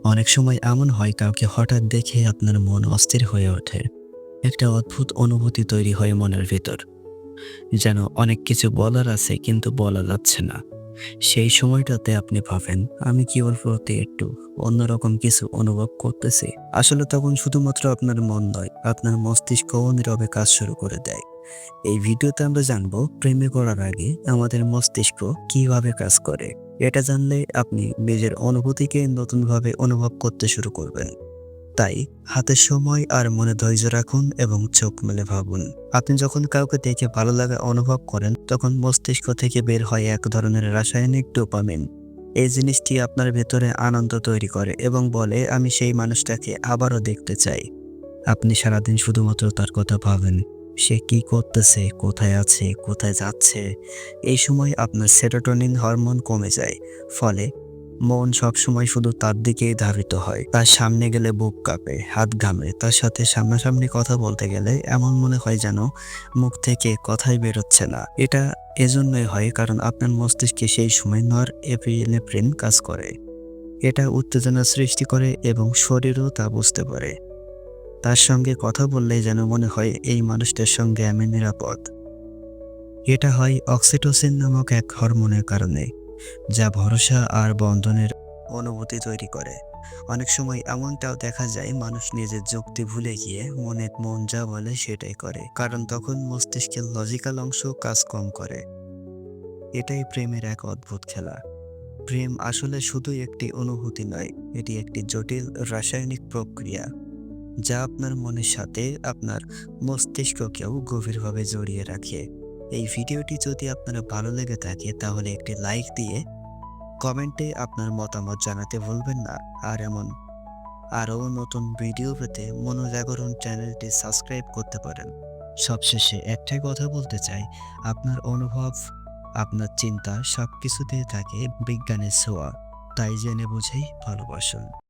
অনেক সময় এমন হয় কাউকে হঠাৎ দেখে আপনার মন অস্থির হয়ে ওঠে। একটা অদ্ভুত অনুভূতি তৈরি হয় মনের ভিতর। যেন অনেক কিছু বলার আছে কিন্তু বলা যাচ্ছে না। সেই সময়টাতে আপনি ভাবেন, আমি কি ওর প্রতি একটু অন্যরকম কিছু অনুভব করতেছি? আসলে তখন শুধুমাত্র আপনার মন নয়, আপনার মস্তিষ্কও নীরবে কাজ শুরু করে দেয়। এই ভিডিওতে আমরা জানবো প্রেমে পড়ার আগে আমাদের মস্তিষ্ক কিভাবে কাজ করে। এটা জানলে আপনি নিজের অনুভূতিকে নতুনভাবে অনুভব করতে শুরু করবেন। তাই হাতে সময় আর মনে ধৈর্য রাখুন এবং চোখ মেলে ভাবুন। আপনি যখন কাউকে দেখে ভালো লাগা অনুভব করেন, তখন মস্তিষ্ক থেকে বের হয় এক ধরনের রাসায়নিক ডোপামিন। এই জিনিসটি আপনার ভেতরে আনন্দ তৈরি করে এবং বলে, আমি সেই মানুষটাকে আবারও দেখতে চাই। আপনি সারাদিন শুধুমাত্র তার কথা ভাবেন। সে কি করতেছে, কোথায় আছে, কোথায় যাচ্ছে। এই সময় আপনার সেরোটোনিন হরমোন কমে যায়। ফলে মন সবসময় শুধু তার দিকেই ধাবিত হয়। তার সামনে গেলে বুক কাঁপে, হাত ঘামে। তার সাথে সামনাসামনি কথা বলতে গেলে এমন মনে হয় যেন মুখ থেকে কথাই বেরোচ্ছে না। এটা এজন্যই হয় কারণ আপনার মস্তিষ্কে সেই সময় নরএপিনেফ্রিন কাজ করে। এটা উত্তেজনা সৃষ্টি করে এবং শরীরও তা বুঝতে পারে। তার সঙ্গে কথা বললেই যেন মনে হয় এই মানুষটার সঙ্গে আমি নিরাপদ। এটা হয় অক্সিটোসিন নামক এক হরমোনের কারণে, যা ভরসা আর বন্ধনের অনুভূতি তৈরি করে। অনেক সময় এমনটাও দেখা যায়, মানুষ নিজের যুক্তি ভুলে গিয়ে মন যা বলে সেটাই করে, কারণ তখন মস্তিষ্কের লজিক্যাল অংশ কাজ কম করে। এটাই প্রেমের এক অদ্ভুত খেলা। প্রেম আসলে শুধু একটি অনুভূতি নয়, এটি একটি জটিল রাসায়নিক প্রক্রিয়া যা আপনার মনের সাথে আপনার মস্তিষ্ককেও গভীরভাবে জড়িয়ে রাখে। এই ভিডিওটি যদি আপনার ভালো লেগে থাকে তাহলে একটি লাইক দিয়ে কমেন্টে আপনার মতামত জানাতে ভুলবেন না। আর এমন আরও নতুন ভিডিও পেতে মনোজাগরণ চ্যানেলটি সাবস্ক্রাইব করতে পারেন। সবশেষে একটাই কথা বলতে চাই, আপনার অনুভব, আপনার চিন্তা সবকিছুতেই থাকে বিজ্ঞানের ছোঁয়া। তাই জেনে বুঝেই ভালোবাসুন।